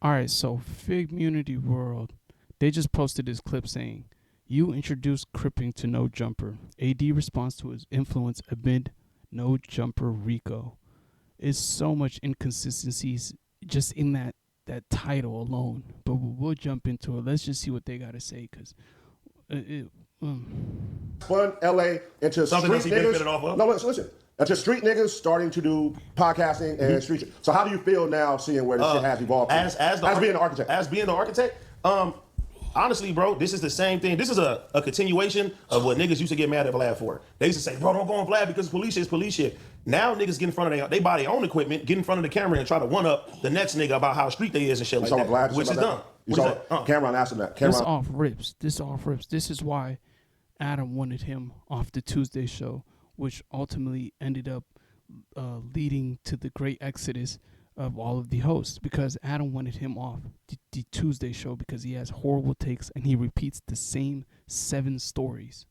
All right, so Fig Community World, they just posted this clip saying, "You introduced cripping to No Jumper. AD responds to his influence amid No Jumper Rico." Is so much inconsistencies just in that title alone. But we'll jump into it. Let's just see what they got to say, because Fun LA into something street else he niggas. off of? No, listen. Into street niggas starting to do podcasting and street shit. So how do you feel now seeing where this shit has evolved? As being the architect. As being the architect, honestly, bro, this is the same thing. This is a continuation of what niggas used to get mad at Vlad for. They used to say, bro, don't go on Vlad because police shit is police shit. Now niggas get in front of they buy their own equipment, get in front of the camera and try to one up the next nigga about how street they is and shit like that, Vlad, which is dumb. You saw Cameron asking that. This off rips. This is why Adam wanted him off the Tuesday show, which ultimately ended up leading to the great exodus of all of the hosts, because Adam wanted him off the Tuesday show because he has horrible takes and he repeats the same 7 stories,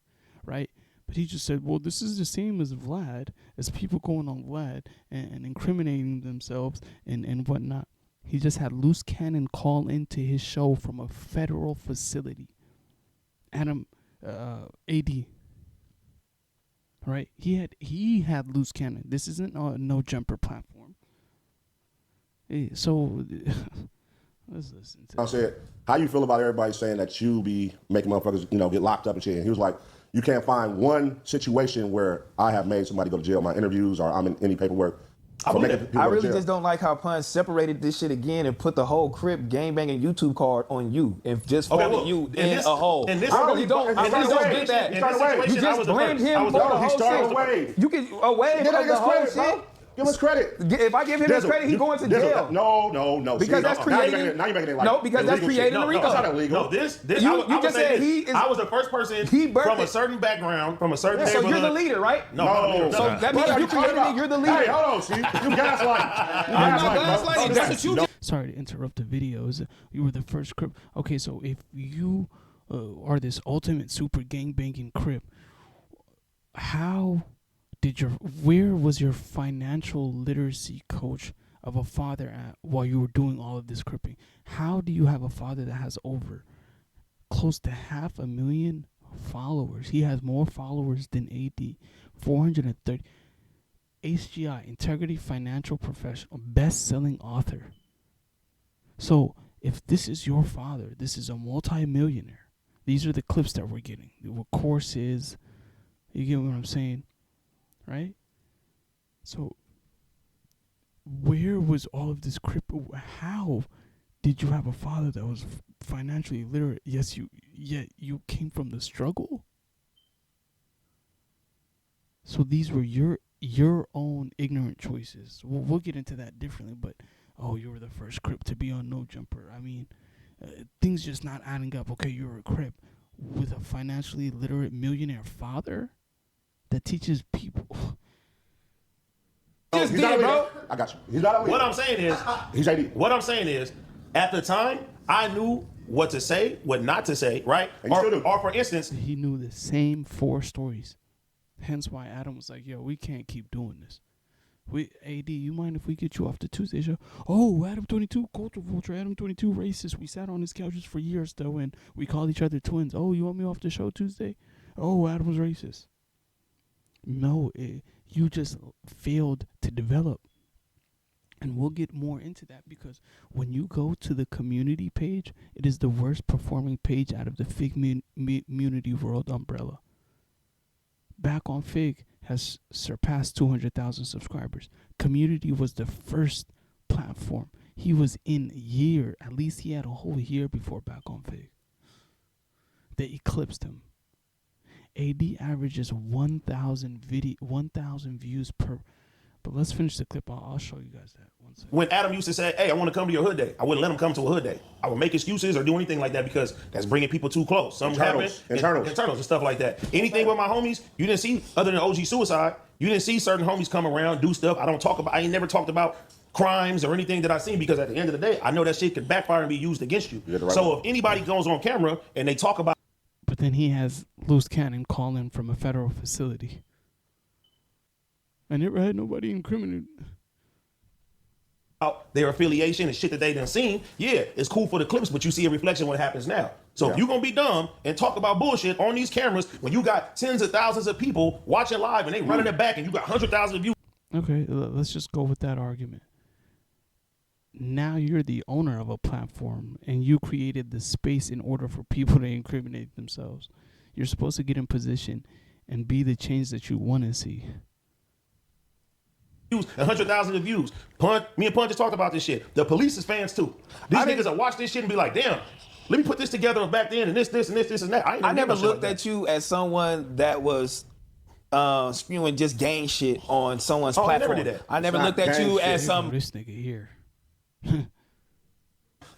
right? But he just said, well, this is the same as Vlad, as people going on Vlad and incriminating themselves and whatnot. He just had Loose Cannon call into his show from a federal facility. Adam, AD, right? He had Loose Cannon. This isn't a No Jumper platform. Hey, so let's listen to. I said, how you feel about everybody saying that you be making motherfuckers, get locked up and shit? And he was like, you can't find one situation where I have made somebody go to jail. My interviews or I'm in any paperwork. I really just don't like how Pun separated this shit again and put the whole Crip gangbanging YouTube card on you and just folded you in a hole. I really don't get that. You just blend him for the whole shit. You can away from the whole shit. Give us credit. If I give him his credit, he's going to jail. No. Because that's creating. Now you're making it like no, because that's creating a RICO. That's not illegal. No, this. You just said he is. I was the first person from a certain background, from a certain neighborhood. So you're the leader, right? No. So that means you created it. You're the leader. Hey, hold on, see, you gaslight. I'm not gaslighting. That's what you did. Sorry to interrupt the videos. You were the first Crip. Okay, so if you are this ultimate super gangbanging Crip, where was your financial literacy coach of a father at while you were doing all of this cripping? How do you have a father that has over close to 500,000 followers? He has more followers than AD. 430. HGI, Integrity Financial Professional, best-selling author. So if this is your father, this is a multi-millionaire. These are the clips that we're getting. What courses, you get what I'm saying? Right? So where was all of this crypto? How did you have a father that was financially literate? Yet you came from the struggle. So these were your own ignorant choices. We'll get into that differently, but you were the first Crip to be on No Jumper. I mean, things just not adding up. Okay, you're a Crip with a financially literate millionaire father that teaches people. Just did, bro. I got you. He's not illegal. What I'm saying is, he's AD. What I'm saying is, at the time, I knew what to say, what not to say, right? Or for instance, he knew the same 4 stories. Hence why Adam was like, yo, we can't keep doing this. AD, you mind if we get you off the Tuesday show? Oh, Adam 22, culture vulture, Adam 22, racist. We sat on his couches for years, though, and we called each other twins. Oh, you want me off the show Tuesday? Oh, Adam was racist. No, you just failed to develop. And we'll get more into that, because when you go to the community page, it is the worst performing page out of the Fig Community World umbrella. Back on Fig has surpassed 200,000 subscribers. Community was the first platform. He was in a year. At least he had a whole year before Back on Fig. They eclipsed him. AD averages 1,000 views per. But let's finish the clip. I'll show you guys that. One second. When Adam used to say, hey, I want to come to your hood day, I wouldn't let him come to a hood day. I would make excuses or do anything like that because that's bringing people too close. Something happened. Internals and stuff like that. Anything with my homies, you didn't see, other than OG Suicide, you didn't see certain homies come around, do stuff. I ain't never talked about crimes or anything that I seen, because at the end of the day, I know that shit could backfire and be used against you. So if anybody goes on camera and they talk about. But then he has Loose Cannon calling from a federal facility. I never had nobody incriminated. out their affiliation and shit that they done seen, yeah, it's cool for the clips, but you see a reflection of what happens now. So if you're gonna be dumb and talk about bullshit on these cameras when you got tens of thousands of people watching live and they running it back and you got 100,000 views. Okay, let's just go with that argument. Now you're the owner of a platform and you created the space in order for people to incriminate themselves. You're supposed to get in position and be the change that you want to see. 100,000 of views. Me and Pun just talked about this shit. The police is fans too. These niggas will watch this shit and be like, damn, let me put this together back then and this and that. I never looked at you as someone that was spewing just gang shit on someone's platform. I never did that. I never looked at you as this nigga here.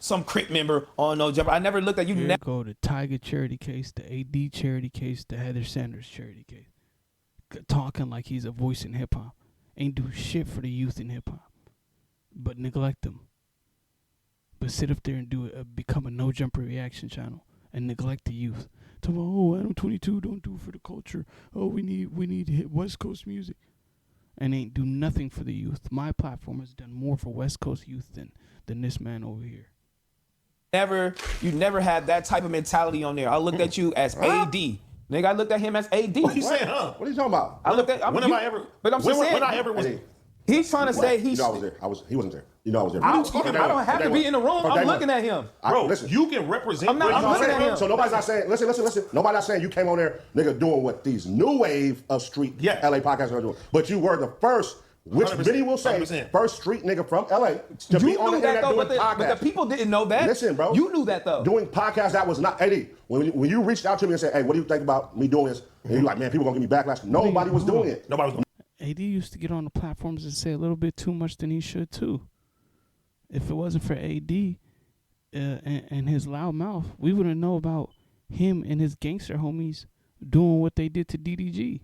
some Crip member on No Jumper. I never looked at you. Here go the Tiger charity case, the AD charity case, the Heather Sanders charity case. Talking like he's a voice in hip hop. Ain't do shit for the youth in hip hop, but neglect them. But sit up there and do it, become a No Jumper reaction channel and neglect the youth. Talk about, oh, Adam 22 don't do for the culture. Oh, we need hit West Coast music, and ain't do nothing for the youth. My platform has done more for West Coast youth than this man over here. You never had that type of mentality on there. I looked at you as AD. Nigga, I looked at him as AD. What are you saying, huh? What are you talking about? I looked at. When have I ever? But I'm just saying. When I ever was. He's trying to say he's. You know I was there. He wasn't there. You know I was there. I don't have to be in the room. I'm looking at him. Bro, listen, you can represent. I'm looking at him. So nobody's not saying. Listen. Nobody's not saying you came on there, nigga, doing what these new wave of street LA podcasts are doing. But you were the first. Which Vinny will say, 100%. First street nigga from LA to be on the internet doing podcasts. But the people didn't know that. Listen, bro. You knew that, though. Doing podcasts, that was not, AD, when you reached out to me and said, hey, what do you think about me doing this? And you're like, man, people gonna give me backlash. Nobody was doing it. Nobody was doing it. AD used to get on the platforms and say a little bit too much than he should, too. If it wasn't for AD and his loud mouth, we wouldn't know about him and his gangster homies doing what they did to DDG.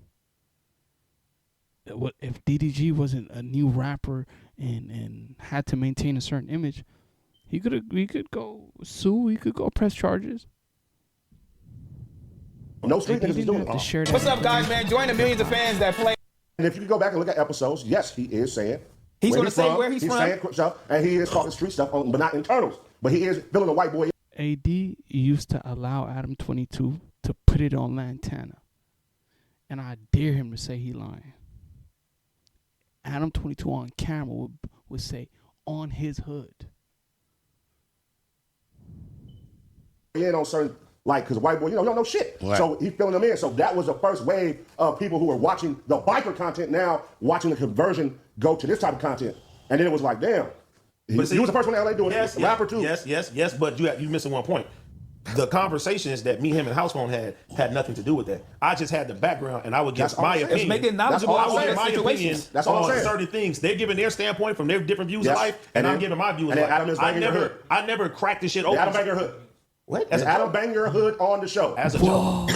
What if DDG wasn't a new rapper and had to maintain a certain image? He could go sue. He could go press charges. No street niggas is doing it. What's up, guys, man? Join the millions of fans that play. And if you go back and look at episodes, yes, he is saying he's going to say where he's from. He's saying stuff, and he is talking street stuff, but not internals. But he is feeling a white boy. AD used to allow Adam 22 to put it on Lantana, and I dare him to say he lying. Adam 22 on camera would say on his hood. In on certain, like, because white boy, you don't know shit. Right. So he's filling them in. So that was the first wave of people who were watching the biker content, now watching the conversion go to this type of content. And then it was like, damn. He was the first one in LA doing it. Rapper too. Yes, but you missing one point. The conversations that me, him, and House Phone had nothing to do with that. I just had the background, and I would give my opinion. It's making knowledgeable. I would give my opinion on certain things. They're giving their standpoint from their different views of life, and I'm giving my view of life. I never cracked this shit open. Adam Banger Hood. What? As Adam Banger Hood on the show. As a joke.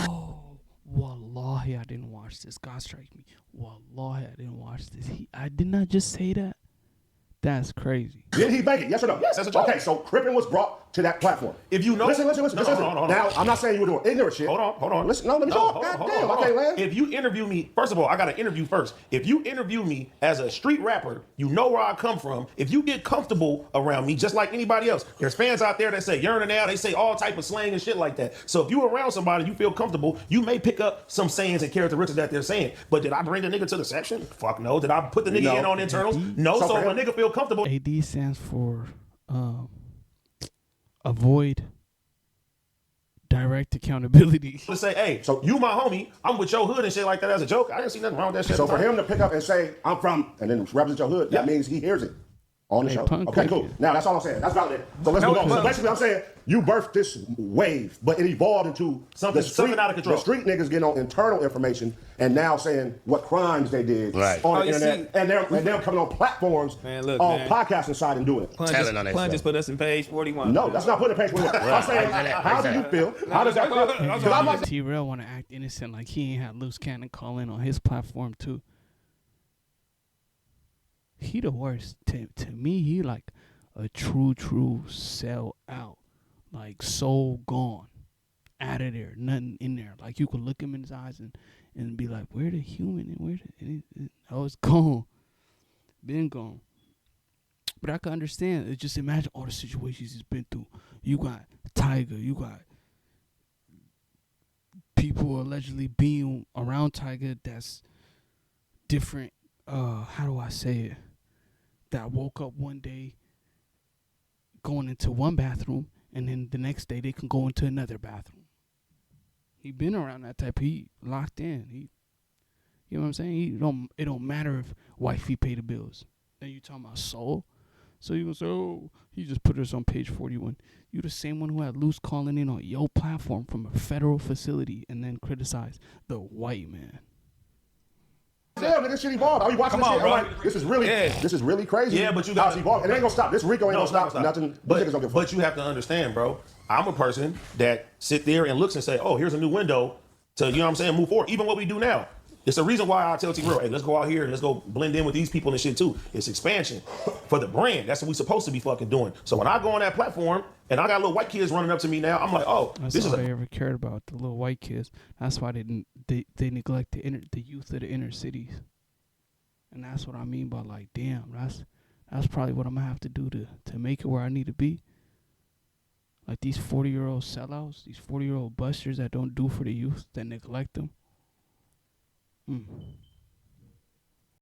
Wallahi, I didn't watch this. God strike me. Wallahi, I didn't watch this. I did not just say that. That's crazy. Did he bang it? Yes or no? Yes, that's a joke. Okay, so Crippin was brought to that platform. If you know, listen. Hold on. Now, I'm not saying you were doing ignorant shit. Hold on. Listen, let me talk. God damn, I can't land. If you interview me, first of all, I got to interview first. If you interview me as a street rapper, you know where I come from. If you get comfortable around me, just like anybody else, there's fans out there that say yearning now. They say all type of slang and shit like that. So if you around somebody, you feel comfortable, you may pick up some sayings and characteristics that they're saying. But did I bring the nigga to the section? Fuck no. Did I put the nigga in on internals? No. So if a nigga feel comfortable. AD stands for avoid direct accountability. To say, hey, so you my homie, I'm with your hood and shit like that as a joke. I didn't see nothing wrong with that shit. So for him to pick up and say, I'm from, and then represent your hood, that means he hears it on the show. Okay, cool. Now that's all I'm saying. That's valid. So let's move on. So basically I'm saying you birthed this wave, but it evolved into something out of control. The street niggas getting on internal information and now saying what crimes they did on the internet. And they're coming on platforms on podcasting side and doing it. Plunge just put us in page 41. No, that's not putting page 41. I'm saying, how do you feel? How does that feel? T-Rail want to act innocent like he ain't had loose cannon call in on his platform too. He the worst. To me, he like a true sell out. Like soul gone. Out of there. Nothing in there. Like you could look him in his eyes and be like, where the human and where the... Oh, it's gone. Been gone. But I can understand. Just imagine all the situations he's been through. You got Tiger. You got people allegedly being around Tiger that's different. How do I say it? That woke up one day going into one bathroom, and then the next day they can go into another bathroom. He been around that type. He locked in. You know what I'm saying? It don't matter if wifey pay the bills. Then you talking about soul. So you gonna say, oh, he just put us on page 41. You the same one who had Loose calling in on your platform from a federal facility and then criticize the white man. Yeah, but this shit evolved. Are you watching this shit? Bro. Like, this is really crazy. Yeah, but you got evolved. It ain't gonna stop. This Rico ain't gonna stop. Nothing. But you have to understand, bro. I'm a person that sit there and looks and say, oh, here's a new window to, you know what I'm saying, move forward. Even what we do now. It's the reason why I tell T-Real, hey, let's go out here and let's go blend in with these people and shit too. It's expansion for the brand. That's what we supposed to be fucking doing. So when I go on that platform and I got little white kids running up to me now, I'm like, oh, that's this all is they ever cared about, the little white kids. That's why they neglect the youth of the inner cities. And that's what I mean by like, damn, that's probably what I'm gonna have to do to make it where I need to be. Like these 40-year-old sellouts, these 40-year-old busters that don't do for the youth, that neglect them.